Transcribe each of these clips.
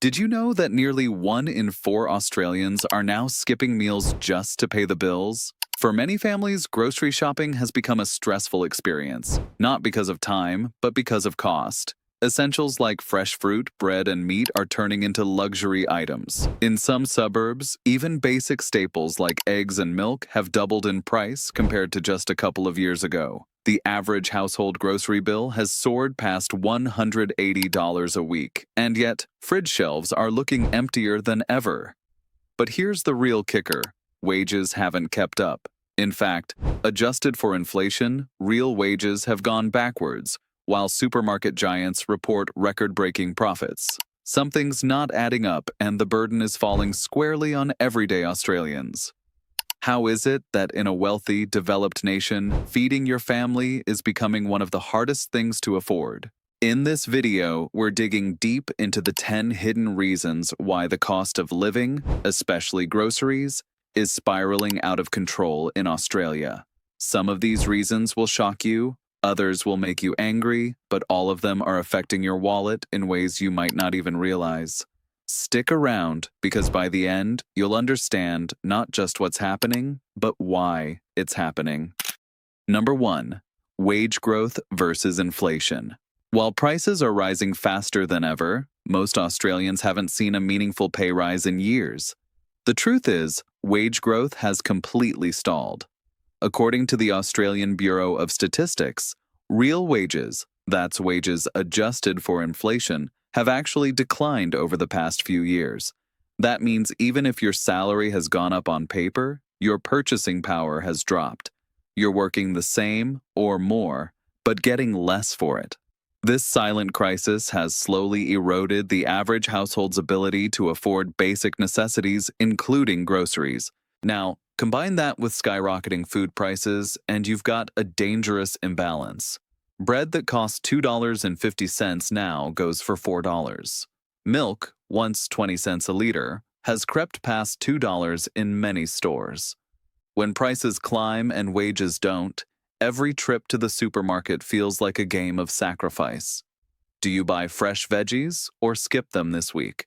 Did you know that nearly 1 in 4 Australians are now skipping meals just to pay the bills? For many families, grocery shopping has become a stressful experience, not because of time, but because of cost. Essentials like fresh fruit, bread, and meat are turning into luxury items. In some suburbs, even basic staples like eggs and milk have doubled in price compared to just a couple of years ago. The average household grocery bill has soared past $180 a week, and yet fridge shelves are looking emptier than ever. But here's the real kicker: wages haven't kept up. In fact, adjusted for inflation, real wages have gone backwards, while supermarket giants report record-breaking profits. Something's not adding up, and the burden is falling squarely on everyday Australians. How is it that in a wealthy, developed nation, feeding your family is becoming one of the hardest things to afford? In this video, we're digging deep into the 10 hidden reasons why the cost of living, especially groceries, is spiraling out of control in Australia. Some of these reasons will shock you, others will make you angry, but all of them are affecting your wallet in ways you might not even realize. Stick around, because by the end, you'll understand not just what's happening, but why it's happening. Number 1. Wage growth versus inflation. While prices are rising faster than ever, most Australians haven't seen a meaningful pay rise in years. The truth is, wage growth has completely stalled. According to the Australian Bureau of Statistics, real wages, that's wages adjusted for inflation, have actually declined over the past few years. That means even if your salary has gone up on paper, your purchasing power has dropped. You're working the same or more, but getting less for it. This silent crisis has slowly eroded the average household's ability to afford basic necessities, including groceries. Now, combine that with skyrocketing food prices, and you've got a dangerous imbalance. Bread that costs $2.50 now goes for $4. Milk, once 20 cents a liter, has crept past $2 in many stores. When prices climb and wages don't, every trip to the supermarket feels like a game of sacrifice. Do you buy fresh veggies or skip them this week?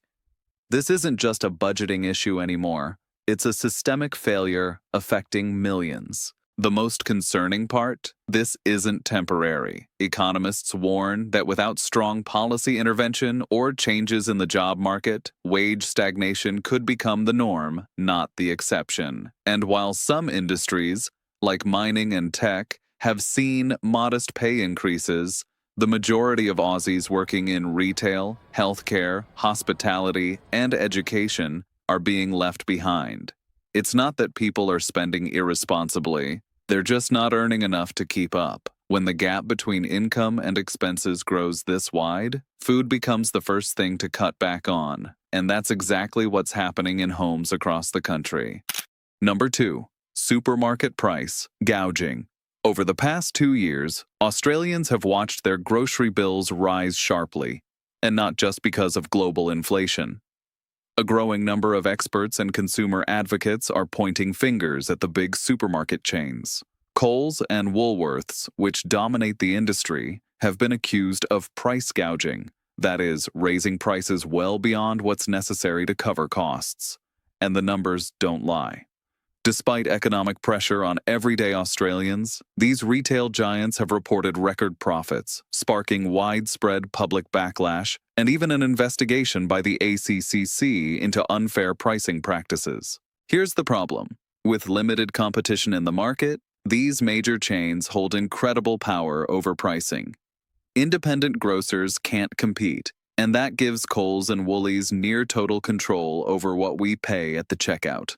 This isn't just a budgeting issue anymore. It's a systemic failure affecting millions. The most concerning part? This isn't temporary. Economists warn that without strong policy intervention or changes in the job market, wage stagnation could become the norm, not the exception. And while some industries, like mining and tech, have seen modest pay increases, the majority of Aussies working in retail, healthcare, hospitality, and education are being left behind. It's not that people are spending irresponsibly. They're just not earning enough to keep up. When the gap between income and expenses grows this wide, food becomes the first thing to cut back on. And that's exactly what's happening in homes across the country. Number 2. Supermarket price gouging. Over the past 2 years, Australians have watched their grocery bills rise sharply, and not just because of global inflation. A growing number of experts and consumer advocates are pointing fingers at the big supermarket chains. Coles and Woolworths, which dominate the industry, have been accused of price gouging, that is, raising prices well beyond what's necessary to cover costs. And the numbers don't lie. Despite economic pressure on everyday Australians, these retail giants have reported record profits, sparking widespread public backlash and even an investigation by the ACCC into unfair pricing practices. Here's the problem. With limited competition in the market, these major chains hold incredible power over pricing. Independent grocers can't compete, and that gives Coles and Woolies near total control over what we pay at the checkout.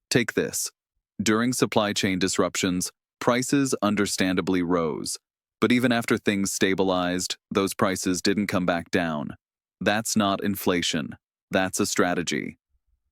Take this. During supply chain disruptions, prices understandably rose. But even after things stabilized, those prices didn't come back down. That's not inflation. That's a strategy.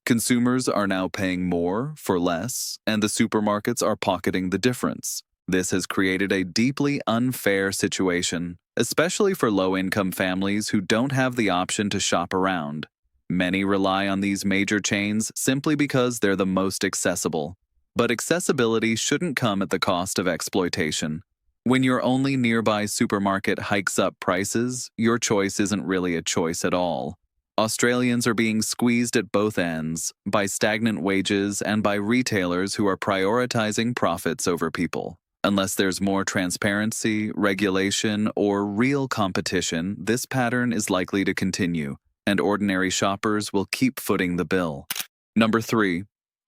Consumers are now paying more for less, and the supermarkets are pocketing the difference. This has created a deeply unfair situation, especially for low-income families who don't have the option to shop around. Many rely on these major chains simply because they're the most accessible. But accessibility shouldn't come at the cost of exploitation. When your only nearby supermarket hikes up prices, your choice isn't really a choice at all. Australians are being squeezed at both ends by stagnant wages and by retailers who are prioritizing profits over people. Unless there's more transparency, regulation, or real competition, this pattern is likely to continue, and ordinary shoppers will keep footing the bill. Number 3.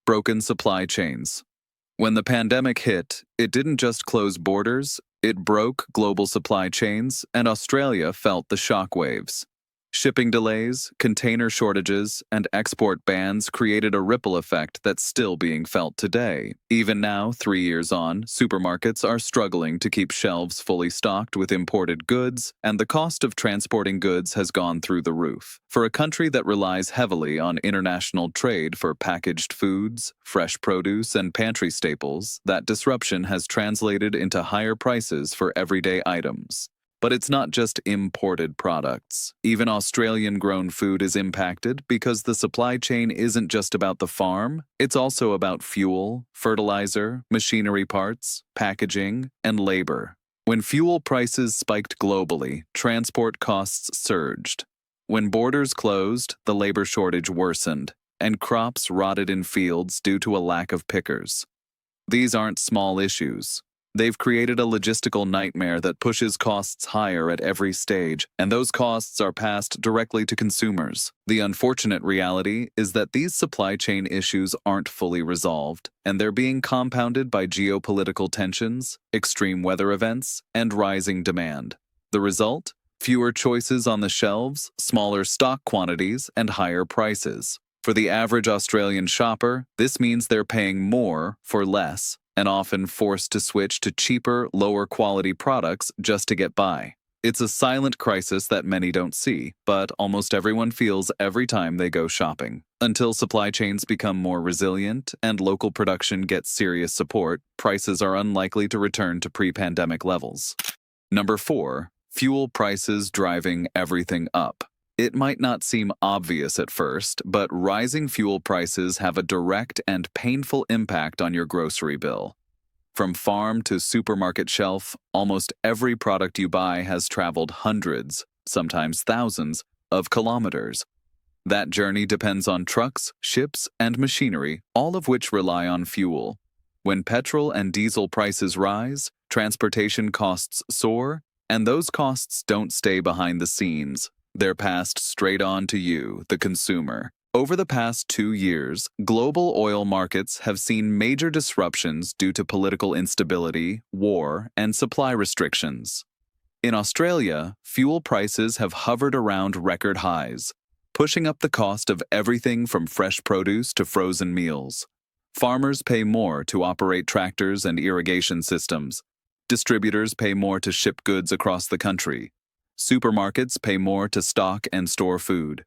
Broken supply chains. When the pandemic hit, it didn't just close borders, it broke global supply chains, and Australia felt the shockwaves. Shipping delays, container shortages, and export bans created a ripple effect that's still being felt today. Even now, 3 years on, supermarkets are struggling to keep shelves fully stocked with imported goods, and the cost of transporting goods has gone through the roof. For a country that relies heavily on international trade for packaged foods, fresh produce, and pantry staples, that disruption has translated into higher prices for everyday items. But it's not just imported products. Even Australian-grown food is impacted because the supply chain isn't just about the farm, it's also about fuel, fertilizer, machinery parts, packaging, and labor. When fuel prices spiked globally, transport costs surged. When borders closed, the labor shortage worsened, and crops rotted in fields due to a lack of pickers. These aren't small issues. They've created a logistical nightmare that pushes costs higher at every stage, and those costs are passed directly to consumers. The unfortunate reality is that these supply chain issues aren't fully resolved, and they're being compounded by geopolitical tensions, extreme weather events, and rising demand. The result? Fewer choices on the shelves, smaller stock quantities, and higher prices. For the average Australian shopper, this means they're paying more for less, and often forced to switch to cheaper, lower-quality products just to get by. It's a silent crisis that many don't see, but almost everyone feels every time they go shopping. Until supply chains become more resilient and local production gets serious support, prices are unlikely to return to pre-pandemic levels. Number 4. Fuel prices driving everything up. It might not seem obvious at first, but rising fuel prices have a direct and painful impact on your grocery bill. From farm to supermarket shelf, almost every product you buy has traveled hundreds, sometimes thousands, of kilometers. That journey depends on trucks, ships, and machinery, all of which rely on fuel. When petrol and diesel prices rise, transportation costs soar, and those costs don't stay behind the scenes. They're passed straight on to you, the consumer. Over the past 2 years, global oil markets have seen major disruptions due to political instability, war, and supply restrictions. In Australia, fuel prices have hovered around record highs, pushing up the cost of everything from fresh produce to frozen meals. Farmers pay more to operate tractors and irrigation systems. Distributors pay more to ship goods across the country. Supermarkets pay more to stock and store food.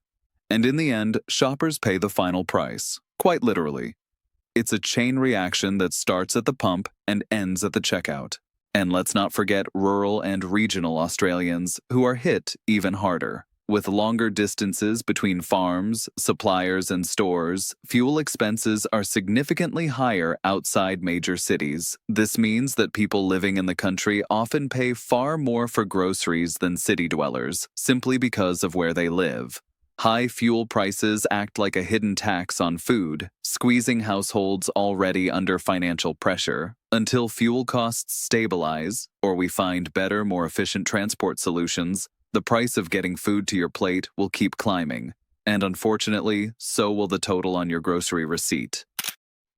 And in the end, shoppers pay the final price, quite literally. It's a chain reaction that starts at the pump and ends at the checkout. And let's not forget rural and regional Australians, who are hit even harder. With longer distances between farms, suppliers, and stores, fuel expenses are significantly higher outside major cities. This means that people living in the country often pay far more for groceries than city dwellers, simply because of where they live. High fuel prices act like a hidden tax on food, squeezing households already under financial pressure. Until fuel costs stabilize, or we find better, more efficient transport solutions, the price of getting food to your plate will keep climbing, and unfortunately, so will the total on your grocery receipt.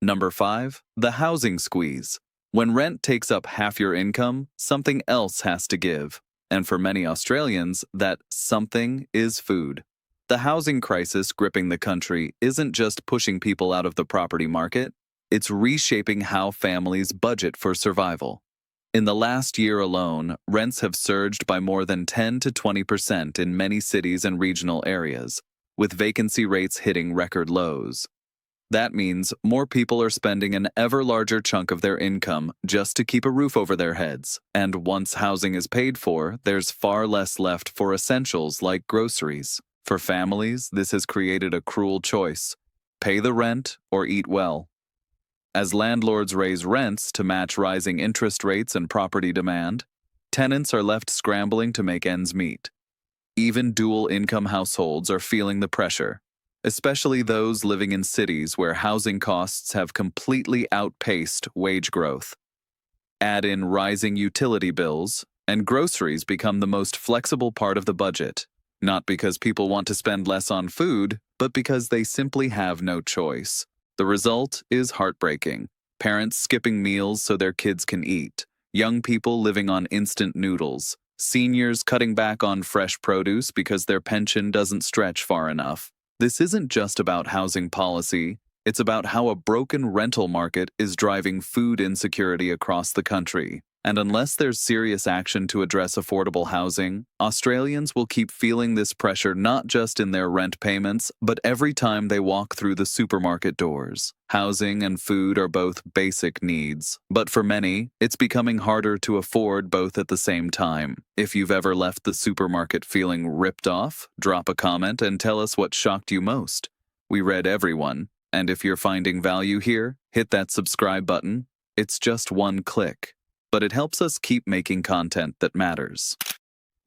Number 5. The housing squeeze. When rent takes up half your income, something else has to give. And for many Australians, that something is food. The housing crisis gripping the country isn't just pushing people out of the property market, it's reshaping how families budget for survival. In the last year alone, rents have surged by more than 10 to 20% in many cities and regional areas, with vacancy rates hitting record lows. That means more people are spending an ever larger chunk of their income just to keep a roof over their heads. And once housing is paid for, there's far less left for essentials like groceries. For families, this has created a cruel choice: pay the rent or eat well. As landlords raise rents to match rising interest rates and property demand, tenants are left scrambling to make ends meet. Even dual-income households are feeling the pressure, especially those living in cities where housing costs have completely outpaced wage growth. Add in rising utility bills, and groceries become the most flexible part of the budget, not because people want to spend less on food, but because they simply have no choice. The result is heartbreaking. Parents skipping meals so their kids can eat, young people living on instant noodles, seniors cutting back on fresh produce because their pension doesn't stretch far enough. This isn't just about housing policy, it's about how a broken rental market is driving food insecurity across the country. And unless there's serious action to address affordable housing, Australians will keep feeling this pressure not just in their rent payments, but every time they walk through the supermarket doors. Housing and food are both basic needs, but for many, it's becoming harder to afford both at the same time. If you've ever left the supermarket feeling ripped off, drop a comment and tell us what shocked you most. We read everyone, and if you're finding value here, hit that subscribe button. It's just one click, but it helps us keep making content that matters.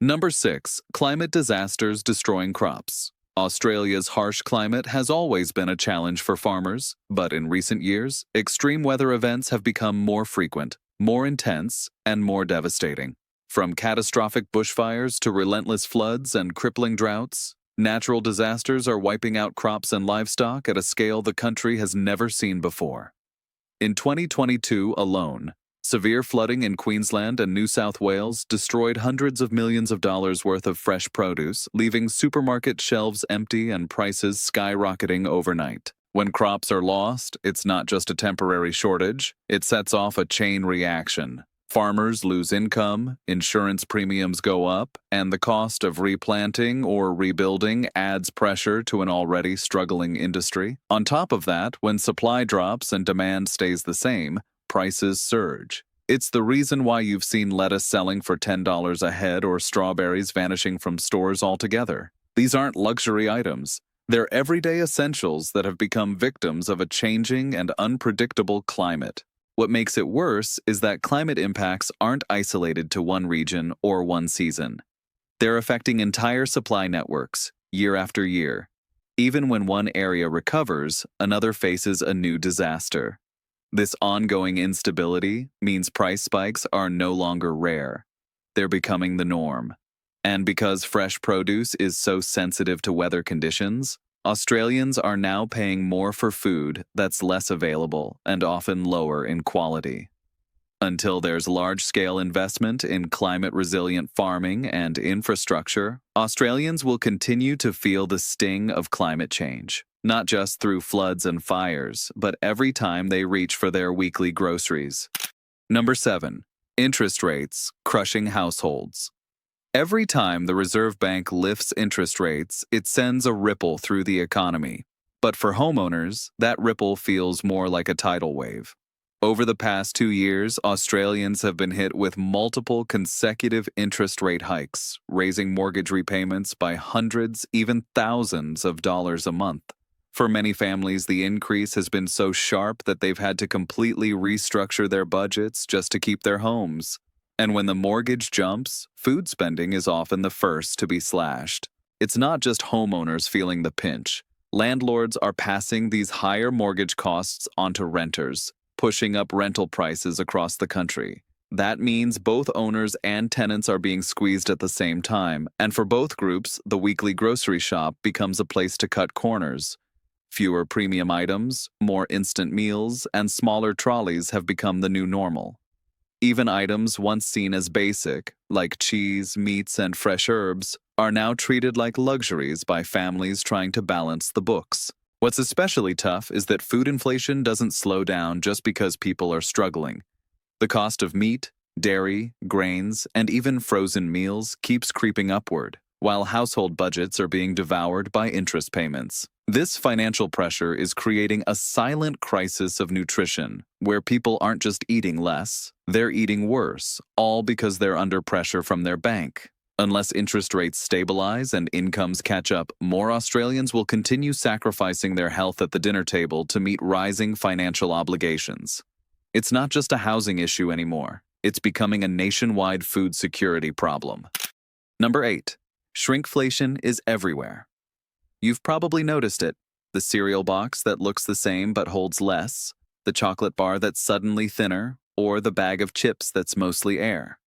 Number 6. Climate disasters destroying crops. Australia's harsh climate has always been a challenge for farmers, but in recent years, extreme weather events have become more frequent, more intense, and more devastating. From catastrophic bushfires to relentless floods and crippling droughts, natural disasters are wiping out crops and livestock at a scale the country has never seen before. In 2022 alone, severe flooding in Queensland and New South Wales destroyed hundreds of millions of dollars worth of fresh produce, leaving supermarket shelves empty and prices skyrocketing overnight. When crops are lost, it's not just a temporary shortage, it sets off a chain reaction. Farmers lose income, insurance premiums go up, and the cost of replanting or rebuilding adds pressure to an already struggling industry. On top of that, when supply drops and demand stays the same, prices surge. It's the reason why you've seen lettuce selling for $10 a head or strawberries vanishing from stores altogether. These aren't luxury items. They're everyday essentials that have become victims of a changing and unpredictable climate. What makes it worse is that climate impacts aren't isolated to one region or one season. They're affecting entire supply networks, year after year. Even when one area recovers, another faces a new disaster. This ongoing instability means price spikes are no longer rare. They're becoming the norm. And because fresh produce is so sensitive to weather conditions, Australians are now paying more for food that's less available and often lower in quality. Until there's large-scale investment in climate-resilient farming and infrastructure, Australians will continue to feel the sting of climate change. Not just through floods and fires, but every time they reach for their weekly groceries. Number 7. Interest rates crushing households. Every time the Reserve Bank lifts interest rates, it sends a ripple through the economy. But for homeowners, that ripple feels more like a tidal wave. Over the past 2 years, Australians have been hit with multiple consecutive interest rate hikes, raising mortgage repayments by hundreds, even thousands of dollars a month. For many families, the increase has been so sharp that they've had to completely restructure their budgets just to keep their homes. And when the mortgage jumps, food spending is often the first to be slashed. It's not just homeowners feeling the pinch. Landlords are passing these higher mortgage costs onto renters, pushing up rental prices across the country. That means both owners and tenants are being squeezed at the same time, and for both groups, the weekly grocery shop becomes a place to cut corners. Fewer premium items, more instant meals, and smaller trolleys have become the new normal. Even items once seen as basic, like cheese, meats, and fresh herbs, are now treated like luxuries by families trying to balance the books. What's especially tough is that food inflation doesn't slow down just because people are struggling. The cost of meat, dairy, grains, and even frozen meals keeps creeping upward, while household budgets are being devoured by interest payments. This financial pressure is creating a silent crisis of nutrition, where people aren't just eating less, they're eating worse, all because they're under pressure from their bank. Unless interest rates stabilize and incomes catch up, more Australians will continue sacrificing their health at the dinner table to meet rising financial obligations. It's not just a housing issue anymore. It's becoming a nationwide food security problem. Number 8. Shrinkflation is everywhere. You've probably noticed it. The cereal box that looks the same but holds less, the chocolate bar that's suddenly thinner, or the bag of chips that's mostly air.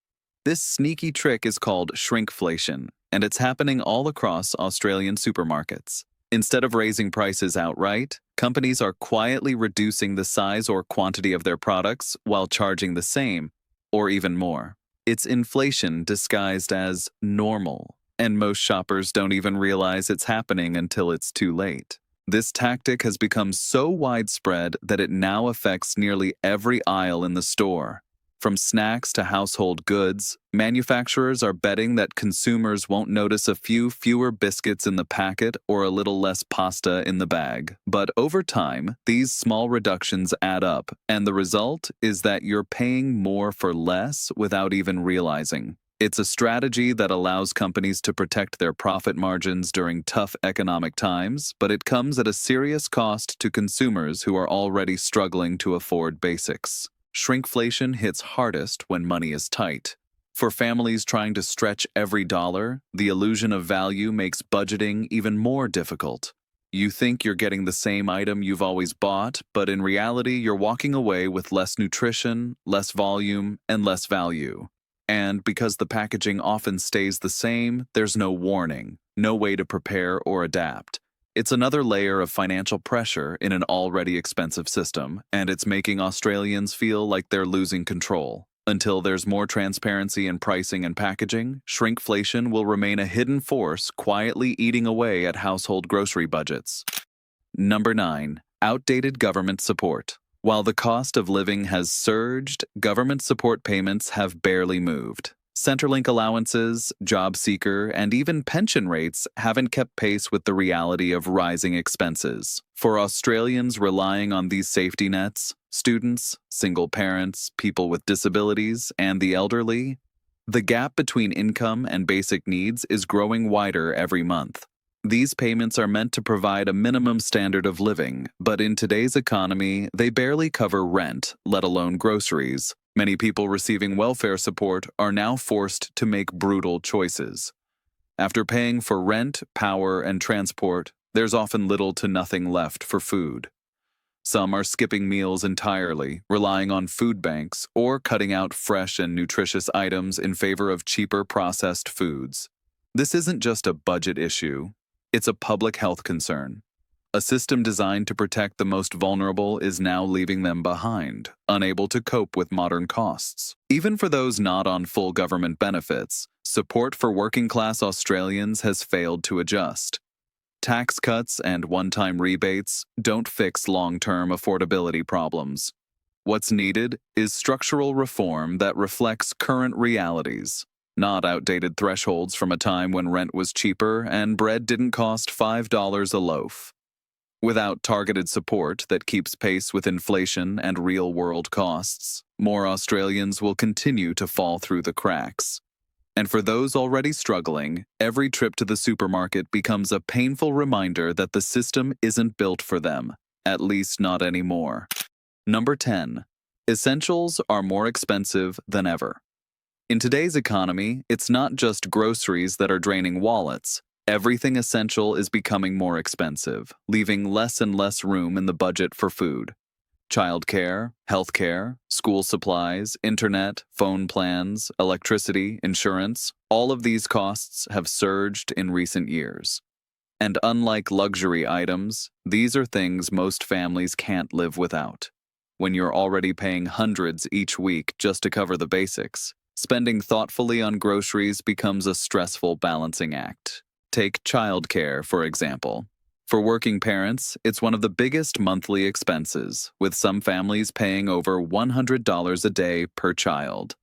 This sneaky trick is called shrinkflation, and it's happening all across Australian supermarkets. Instead of raising prices outright, companies are quietly reducing the size or quantity of their products while charging the same, or even more. It's inflation disguised as normal, and most shoppers don't even realize it's happening until it's too late. This tactic has become so widespread that it now affects nearly every aisle in the store. From snacks to household goods, manufacturers are betting that consumers won't notice a few fewer biscuits in the packet or a little less pasta in the bag. But over time, these small reductions add up, and the result is that you're paying more for less without even realizing. It's a strategy that allows companies to protect their profit margins during tough economic times, but it comes at a serious cost to consumers who are already struggling to afford basics. Shrinkflation hits hardest when money is tight. For families trying to stretch every dollar, the illusion of value makes budgeting even more difficult. You think you're getting the same item you've always bought, but in reality, you're walking away with less nutrition, less volume, and less value. And because the packaging often stays the same, there's no warning, no way to prepare or adapt. It's another layer of financial pressure in an already expensive system, and it's making Australians feel like they're losing control. Until there's more transparency in pricing and packaging, shrinkflation will remain a hidden force quietly eating away at household grocery budgets. Number 9. Outdated government support. While the cost of living has surged, government support payments have barely moved. Centrelink allowances, job seeker, and even pension rates haven't kept pace with the reality of rising expenses. For Australians relying on these safety nets, students, single parents, people with disabilities, and the elderly, the gap between income and basic needs is growing wider every month. These payments are meant to provide a minimum standard of living, but in today's economy, they barely cover rent, let alone groceries. Many people receiving welfare support are now forced to make brutal choices. After paying for rent, power, and transport, there's often little to nothing left for food. Some are skipping meals entirely, relying on food banks, or cutting out fresh and nutritious items in favor of cheaper processed foods. This isn't just a budget issue, it's a public health concern. A system designed to protect the most vulnerable is now leaving them behind, unable to cope with modern costs. Even for those not on full government benefits, support for working-class Australians has failed to adjust. Tax cuts and one-time rebates don't fix long-term affordability problems. What's needed is structural reform that reflects current realities, not outdated thresholds from a time when rent was cheaper and bread didn't cost $5 a loaf. Without targeted support that keeps pace with inflation and real-world costs, more Australians will continue to fall through the cracks. And for those already struggling, every trip to the supermarket becomes a painful reminder that the system isn't built for them, at least not anymore. Number 10. Essentials are more expensive than ever. In today's economy, it's not just groceries that are draining wallets. Everything essential is becoming more expensive, leaving less and less room in the budget for food. Childcare, healthcare, school supplies, internet, phone plans, electricity, insurance, all of these costs have surged in recent years. And unlike luxury items, these are things most families can't live without. When you're already paying hundreds each week just to cover the basics, spending thoughtfully on groceries becomes a stressful balancing act. Take childcare, for example. For working parents, it's one of the biggest monthly expenses, with some families paying over $100 a day per child.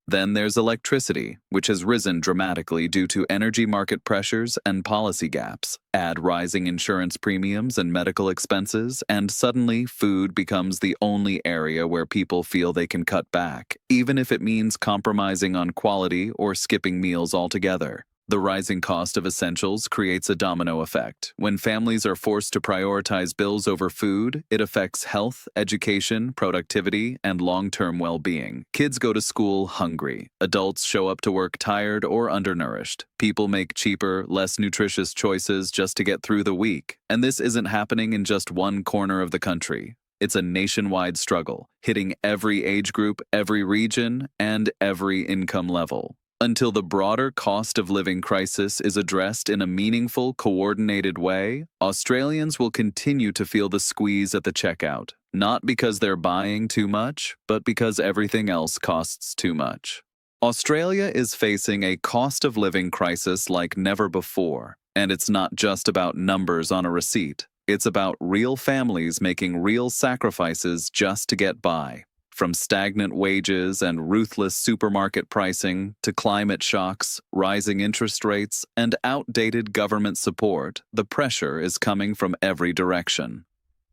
Then there's electricity, which has risen dramatically due to energy market pressures and policy gaps. Add rising insurance premiums and medical expenses, and suddenly food becomes the only area where people feel they can cut back, even if it means compromising on quality or skipping meals altogether. The rising cost of essentials creates a domino effect. When families are forced to prioritize bills over food, it affects health, education, productivity, and long-term well-being. Kids go to school hungry. Adults show up to work tired or undernourished. People make cheaper, less nutritious choices just to get through the week. And this isn't happening in just one corner of the country. It's a nationwide struggle, hitting every age group, every region, and every income level. Until the broader cost of living crisis is addressed in a meaningful, coordinated way, Australians will continue to feel the squeeze at the checkout, not because they're buying too much, but because everything else costs too much. Australia is facing a cost of living crisis like never before, and it's not just about numbers on a receipt. It's about real families making real sacrifices just to get by. From stagnant wages and ruthless supermarket pricing to climate shocks, rising interest rates, and outdated government support, the pressure is coming from every direction.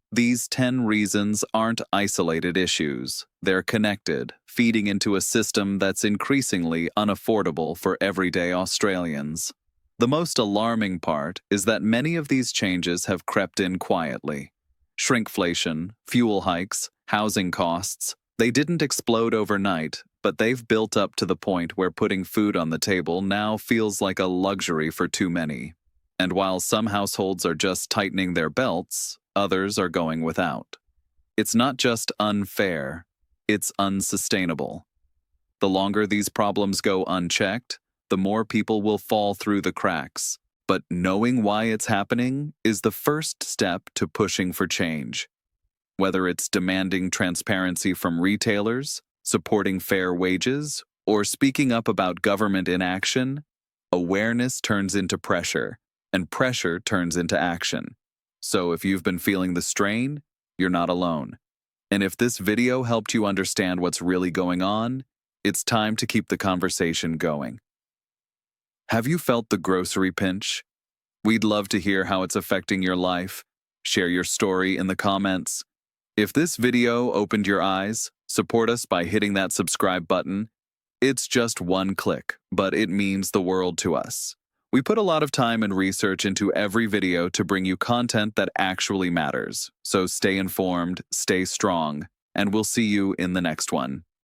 These 10 reasons aren't isolated issues. They're connected, feeding into a system that's increasingly unaffordable for everyday Australians. The most alarming part is that many of these changes have crept in quietly. Shrinkflation, fuel hikes, housing costs, they didn't explode overnight, but they've built up to the point where putting food on the table now feels like a luxury for too many. And while some households are just tightening their belts, others are going without. It's not just unfair, it's unsustainable. The longer these problems go unchecked, the more people will fall through the cracks. But knowing why it's happening is the first step to pushing for change. Whether it's demanding transparency from retailers, supporting fair wages, or speaking up about government inaction, awareness turns into pressure, and pressure turns into action. So if you've been feeling the strain, you're not alone. And if this video helped you understand what's really going on, it's time to keep the conversation going. Have you felt the grocery pinch? We'd love to hear how it's affecting your life. Share your story in the comments. If this video opened your eyes, support us by hitting that subscribe button. It's just one click, but it means the world to us. We put a lot of time and research into every video to bring you content that actually matters. So stay informed, stay strong, and we'll see you in the next one.